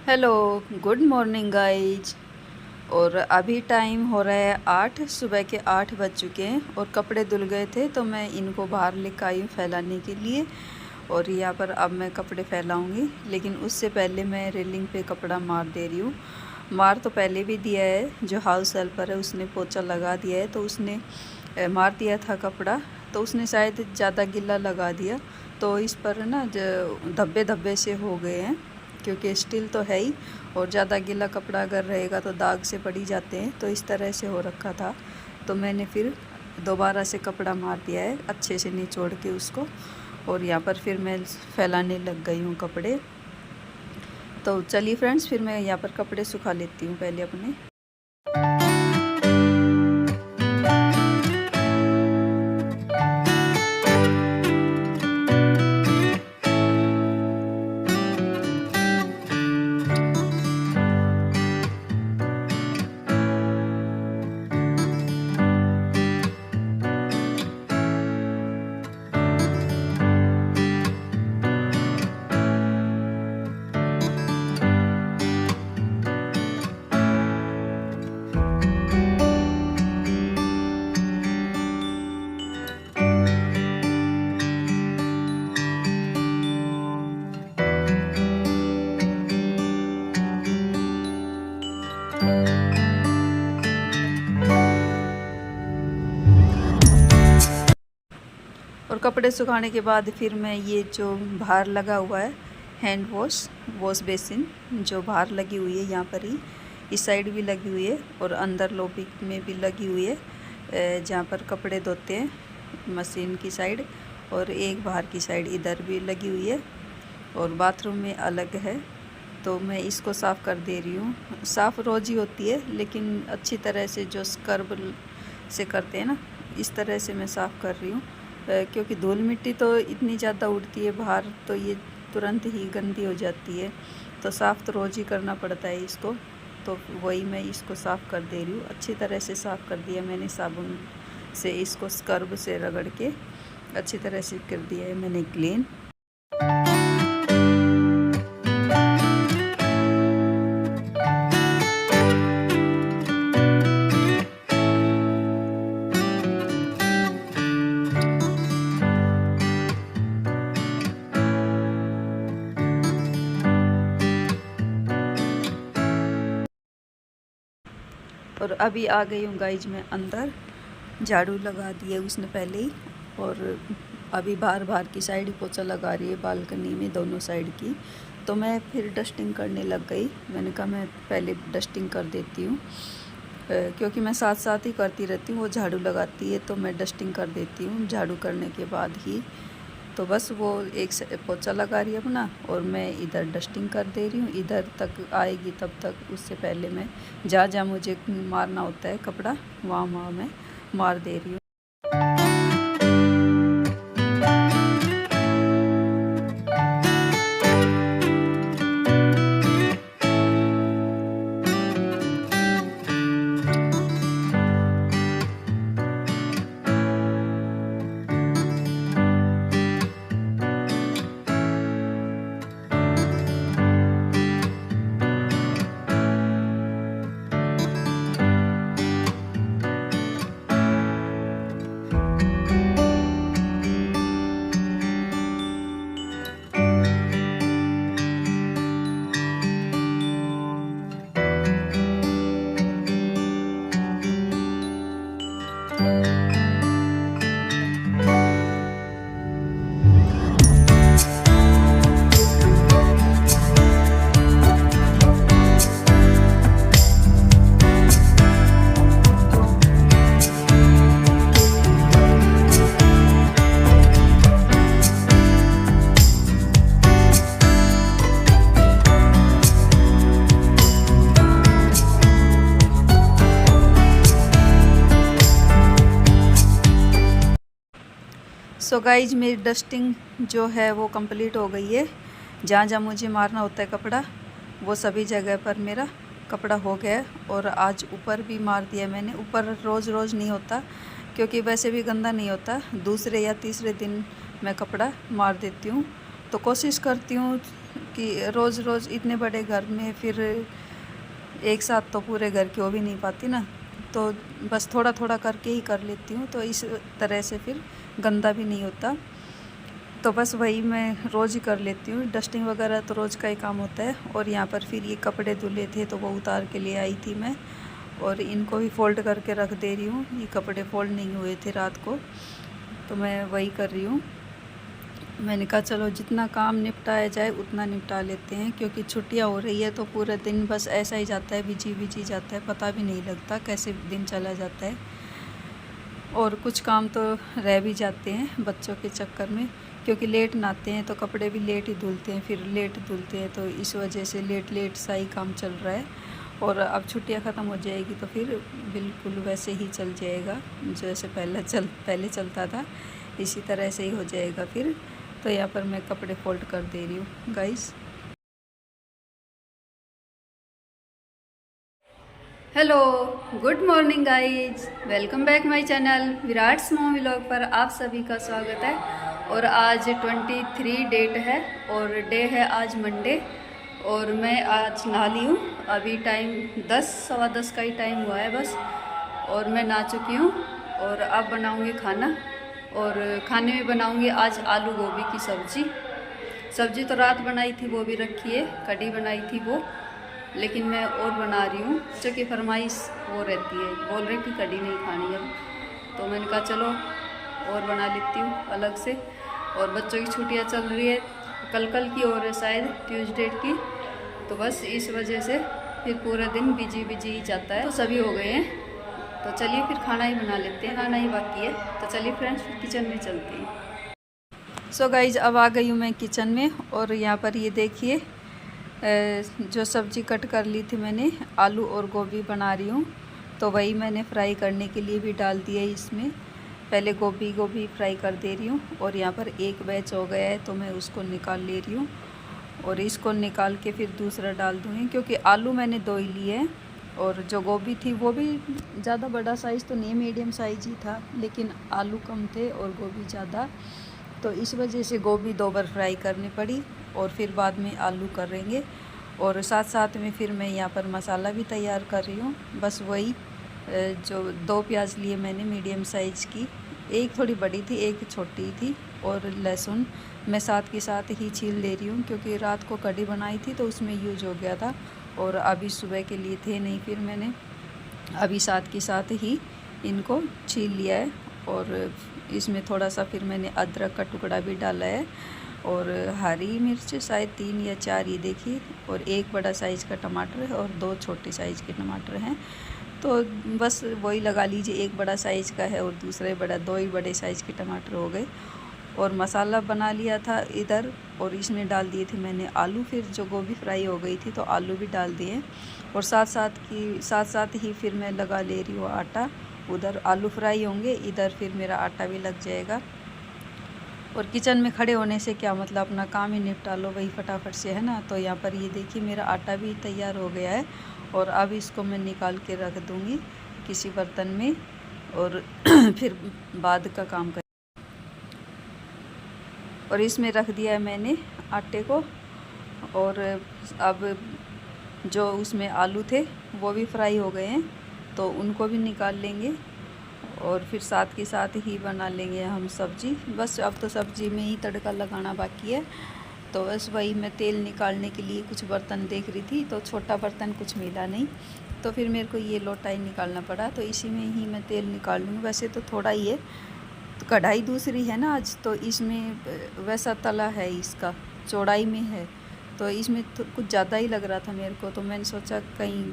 Hello, good morning guys. और अभी time हो रहा है 8, सुबह के 8 बज चुके हैं और कपड़े धुल गए थे तो मैं इनको बाहर लेकर आई हूँ फैलाने के लिए। और यहाँ पर अब मैं कपड़े फैलाऊँगी, लेकिन उससे पहले मैं रेलिंग पे कपड़ा मार दे रही हूँ। मार तो पहले भी दिया है, जो हाउस हेल्पर है उसने पोछा लगा दिया है, तो उसने मार दिया था कपड़ा, तो उसने शायद ज़्यादा गीला लगा दिया, तो इस पर ना जो धब्बे धब्बे से हो गए हैं, क्योंकि स्टील तो है ही और ज़्यादा गीला कपड़ा अगर रहेगा तो दाग से पड़ ही जाते हैं, तो इस तरह से हो रखा था। तो मैंने फिर दोबारा से कपड़ा मार दिया है अच्छे से निचोड़ के उसको, और यहाँ पर फिर मैं फैलाने लग गई हूँ कपड़े। तो चलिए फ्रेंड्स, फिर मैं यहाँ पर कपड़े सुखा लेती हूँ पहले अपने। और कपड़े सुखाने के बाद फिर मैं ये जो बाहर लगा हुआ है हैंड वॉश बेसिन, जो बाहर लगी हुई है यहाँ पर ही, इस साइड भी लगी हुई है और अंदर लॉबी में भी लगी हुई है, जहाँ पर कपड़े धोते हैं मशीन की साइड, और एक बाहर की साइड इधर भी लगी हुई है, और बाथरूम में अलग है। तो मैं इसको साफ़ कर दे रही हूँ। साफ़ रोज़ ही होती है, लेकिन अच्छी तरह से जो स्क्रब से करते हैं ना, इस तरह से मैं साफ़ कर रही हूँ, क्योंकि धूल मिट्टी तो इतनी ज़्यादा उड़ती है बाहर, तो ये तुरंत ही गंदी हो जाती है, तो साफ़ तो रोज़ ही करना पड़ता है इसको। तो वही मैं इसको साफ़ कर दे रही हूँ। अच्छी तरह से साफ़ कर दिया मैंने, साबुन से इसको स्क्रब से रगड़ के अच्छी तरह से कर दिया है मैंने क्लीन। और अभी आ गई हूँ गाइज मैं अंदर, झाड़ू लगा दिया उसने पहले ही, और अभी बाहर की साइड ही पोछा लगा रही है बालकनी में दोनों साइड की। तो मैं फिर डस्टिंग करने लग गई। मैंने कहा मैं पहले डस्टिंग कर देती हूँ, क्योंकि मैं साथ साथ ही करती रहती हूँ। वो झाड़ू लगाती है तो मैं डस्टिंग कर देती हूँ झाड़ू करने के बाद ही। तो बस वो एक पोछा लगा रही है अपना, और मैं इधर डस्टिंग कर दे रही हूँ। इधर तक आएगी तब तक, उससे पहले मैं जहाँ जहाँ मुझे मारना होता है कपड़ा, वहाँ वहाँ मैं मार दे रही हूँ। सो गाइज, मेरी डस्टिंग जो है वो कंप्लीट हो गई है। जहाँ जहाँ मुझे मारना होता है कपड़ा, वो सभी जगह पर मेरा कपड़ा हो गया है। और आज ऊपर भी मार दिया मैंने। ऊपर रोज़ रोज़ नहीं होता, क्योंकि वैसे भी गंदा नहीं होता। दूसरे या तीसरे दिन मैं कपड़ा मार देती हूँ। तो कोशिश करती हूँ कि रोज़ रोज़ इतने बड़े घर में फिर एक साथ तो पूरे घर की हो भी नहीं पाती ना, तो बस थोड़ा थोड़ा करके ही कर लेती हूँ, तो इस तरह से फिर गंदा भी नहीं होता। तो बस वही मैं रोज़ ही कर लेती हूँ, डस्टिंग वगैरह तो रोज़ का ही काम होता है। और यहाँ पर फिर ये कपड़े धुले थे तो वो उतार के ले आई थी मैं, और इनको भी फ़ोल्ड करके रख दे रही हूँ। ये कपड़े फ़ोल्ड नहीं हुए थे रात को, तो मैं वही कर रही हूँ। मैंने कहा चलो जितना काम निपटाया जाए उतना निपटा लेते हैं, क्योंकि छुट्टियाँ हो रही है तो पूरा दिन बस ऐसा ही जाता है, बिजी बिजी जाता है, पता भी नहीं लगता कैसे दिन चला जाता है। और कुछ काम तो रह भी जाते हैं बच्चों के चक्कर में, क्योंकि लेट नहाते हैं तो कपड़े भी लेट ही धुलते हैं, फिर लेट धुलते हैं, तो इस वजह से लेट लेट सा ही काम चल रहा है। और अब छुट्टियां ख़त्म हो जाएगी तो फिर बिल्कुल वैसे ही चल जाएगा जैसे पहले चलता था, इसी तरह से ही हो जाएगा फिर। तो यहाँ पर मैं कपड़े फोल्ड कर दे रही हूँ guys. Hello, good morning guys, welcome back my channel Virat's mom vlog पर आप सभी का स्वागत है। और आज 23 डेट है और डे है आज मंडे, और मैं आज नहा ली हूँ। अभी टाइम 10 सवा 10 का ही टाइम हुआ है बस, और मैं नहा चुकी हूँ। और अब बनाऊँगी खाना, और खाने में बनाऊँगी आज आलू गोभी की सब्जी तो रात बनाई थी वो भी रखी है, कढ़ी बनाई थी वो, लेकिन मैं और बना रही हूँ क्योंकि फरमाइश वो रहती है, बोल रही कि कढ़ी नहीं खानी है, तो मैंने कहा चलो और बना लेती हूँ अलग से। और बच्चों की छुट्टियाँ चल रही है, कल की और है शायद ट्यूसडे की, तो बस इस वजह से फिर पूरा दिन बिजी ही जाता है। तो सभी हो गए हैं, तो चलिए फिर खाना ही बना लेते हैं, खाना ही बाकी है। तो चलिए फ्रेंड्स फिर किचन में चलते हैं। सो गाइज अब आ गई हूँ मैं किचन में, और यहाँ पर ये देखिए जो सब्ज़ी कट कर ली थी मैंने, आलू और गोभी बना रही हूँ। तो वही मैंने फ्राई करने के लिए भी डाल दिया है इसमें। पहले गोभी फ्राई कर दे रही हूँ, और यहाँ पर एक बैच हो गया है तो मैं उसको निकाल ले रही हूँ, और इसको निकाल के फिर दूसरा डाल दूँगी, क्योंकि आलू मैंने 2 ही लिए हैं। और जो गोभी थी वो भी ज़्यादा बड़ा साइज़ तो नहीं, मीडियम साइज़ ही था, लेकिन आलू कम थे और गोभी ज़्यादा, तो इस वजह से गोभी 2 बार फ्राई करनी पड़ी, और फिर बाद में आलू करेंगे। और साथ साथ में फिर मैं यहाँ पर मसाला भी तैयार कर रही हूँ। बस वही जो 2 प्याज लिए मैंने मीडियम साइज़ की, एक थोड़ी बड़ी थी एक छोटी थी, और लहसुन मैं साथ के साथ ही छील ले रही हूँ, क्योंकि रात को कढ़ी बनाई थी तो उसमें यूज हो गया था, और अभी सुबह के लिए थे नहीं, फिर मैंने अभी साथ के साथ ही इनको छील लिया है। और इसमें थोड़ा सा फिर मैंने अदरक का टुकड़ा भी डाला है, और हरी मिर्च शायद 3 या 4 ये देखिए, और एक बड़ा साइज़ का टमाटर है और 2 छोटे साइज़ के टमाटर हैं। तो बस वही लगा लीजिए, एक बड़ा साइज़ का है और दूसरे बड़ा, 2 ही बड़े साइज़ के टमाटर हो गए। और मसाला बना लिया था इधर, और इसमें डाल दिए थे मैंने आलू। फिर जो गोभी फ्राई हो गई थी तो आलू भी डाल दिए, और साथ साथ ही फिर मैं लगा ले रही हूँ आटा। उधर आलू फ्राई होंगे, इधर फिर मेरा आटा भी लग जाएगा। और किचन में खड़े होने से क्या मतलब, अपना काम ही निपटा लो वही फटाफट से, है ना। तो यहाँ पर ये देखिए मेरा आटा भी तैयार हो गया है, और अब इसको मैं निकाल के रख दूँगी किसी बर्तन में, और फिर बाद का काम कर। और इसमें रख दिया है मैंने आटे को, और अब जो उसमें आलू थे वो भी फ्राई हो गए हैं, तो उनको भी निकाल लेंगे, और फिर साथ के साथ ही बना लेंगे हम सब्ज़ी। बस अब तो सब्ज़ी में ही तड़का लगाना बाकी है। तो बस वही मैं तेल निकालने के लिए कुछ बर्तन देख रही थी, तो छोटा बर्तन कुछ मिला नहीं, तो फिर मेरे को ये लोटा ही निकालना पड़ा, तो इसी में ही मैं तेल निकाल लूँगी। वैसे तो थोड़ा ही है, तो कढ़ाई दूसरी है ना आज, तो इसमें वैसा तला है, इसका चौड़ाई में है, तो इसमें तो कुछ ज़्यादा ही लग रहा था मेरे को। तो मैंने सोचा कहीं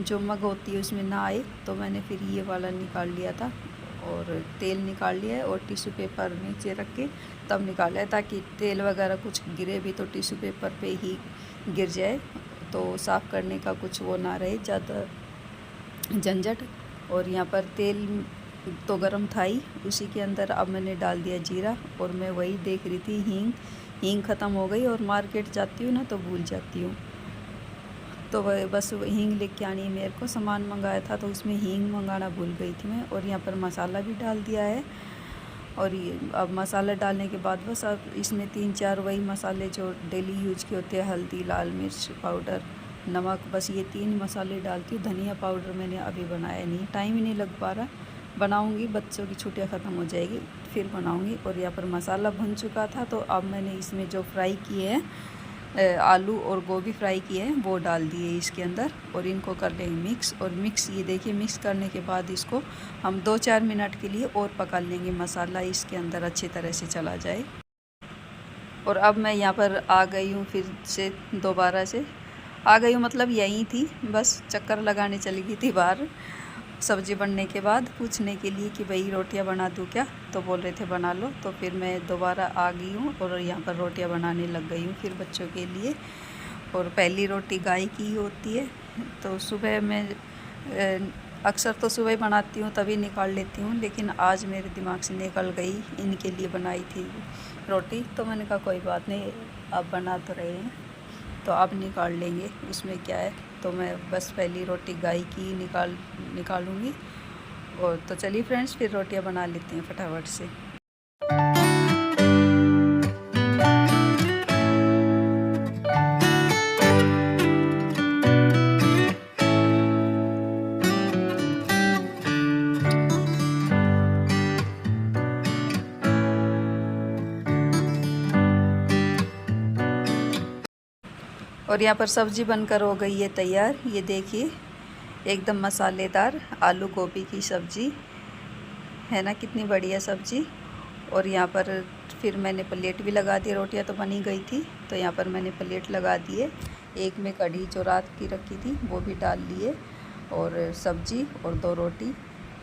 जो मग होती है उसमें ना आए, तो मैंने फिर ये वाला निकाल लिया था, और तेल निकाल लिया है, और टिश्यू पेपर नीचे रख के तब निकाला है, ताकि तेल वगैरह कुछ गिरे भी तो टिश्यू पेपर पे ही गिर जाए, तो साफ़ करने का कुछ वो ना रहे ज़्यादा झंझट। और यहाँ पर तेल तो गरम था ही, उसी के अंदर अब मैंने डाल दिया जीरा, और मैं वही देख रही थी हींग ख़त्म हो गई, और मार्केट जाती हूँ ना तो भूल जाती हूँ, तो वह बस हींग लेके आनी है मेरे को। सामान मंगाया था तो उसमें हींग मंगाना भूल गई थी मैं। और यहाँ पर मसाला भी डाल दिया है, और ये अब मसाला डालने के बाद बस अब इसमें 3-4 वही मसाले जो डेली यूज के होते हैं, हल्दी, लाल मिर्च पाउडर, नमक, बस ये 3 मसाले डालती हूँ। धनिया पाउडर मैंने अभी बनाया नहीं, टाइम ही नहीं लग पा रहा। बनाऊंगी, बच्चों की छुट्टियां ख़त्म हो जाएगी फिर बनाऊंगी। और यहाँ पर मसाला भुन चुका था, तो अब मैंने इसमें जो फ्राई किए हैं आलू और गोभी फ्राई किए हैं वो डाल दिए इसके अंदर, और इनको कर लेंगे मिक्स। और मिक्स ये देखिए, मिक्स करने के बाद इसको हम 2-4 मिनट के लिए और पका लेंगे, मसाला इसके अंदर अच्छी तरह से चला जाए। और अब मैं यहाँ पर आ गई हूँ, फिर से दोबारा से आ गई हूँ, मतलब यहीं थी, बस चक्कर लगाने चली गई थी बाहर सब्ज़ी बनने के बाद, पूछने के लिए कि भाई रोटियां बना दूँ क्या, तो बोल रहे थे बना लो। तो फिर मैं दोबारा आ गई हूँ और यहाँ पर रोटियां बनाने लग गई हूँ फिर बच्चों के लिए। और पहली रोटी गाय की ही होती है, तो सुबह मैं अक्सर तो सुबह बनाती हूँ तभी निकाल लेती हूँ, लेकिन आज मेरे दिमाग से निकल गई, इनके लिए बनाई थी रोटी। तो मैंने कहा कोई बात नहीं, अब बना तो रहे हैं तो अब निकाल लेंगे, उसमें क्या है। तो मैं बस पहली रोटी गाय की निकालूंगी। और तो चलिए फ्रेंड्स, फिर रोटियां बना लेते हैं फटाफट से। और यहाँ पर सब्ज़ी बनकर हो गई है तैयार, ये देखिए एकदम मसालेदार आलू गोभी की सब्ज़ी है ना, कितनी बढ़िया सब्ज़ी। और यहाँ पर फिर मैंने प्लेट भी लगा दी, रोटियाँ तो बनी गई थी तो यहाँ पर मैंने प्लेट लगा दिए। एक में कढ़ी जो रात की रखी थी वो भी डाल लिए, और सब्ज़ी और 2 रोटी।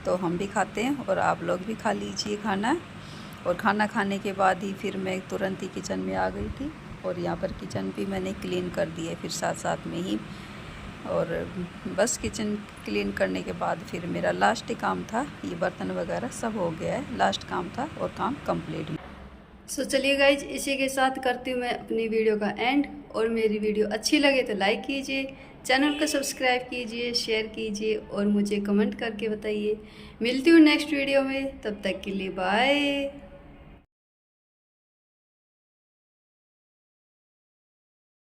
तो हम भी खाते हैं और आप लोग भी खा लीजिए खाना। और खाना खाने के बाद ही फिर मैं तुरंत ही किचन में आ गई थी, और यहाँ पर किचन भी मैंने क्लीन कर दिया फिर साथ में ही। और बस किचन क्लीन करने के बाद फिर मेरा लास्ट ही काम था, ये बर्तन वगैरह सब हो गया है, लास्ट काम था और काम कंप्लीट। सो चलिए गाइज, इसी के साथ करती हूँ मैं अपनी वीडियो का एंड। और मेरी वीडियो अच्छी लगे तो लाइक कीजिए, चैनल को सब्सक्राइब कीजिए, शेयर कीजिए और मुझे कमेंट करके बताइए। मिलती हूँ नेक्स्ट वीडियो में, तब तक के लिए बाय।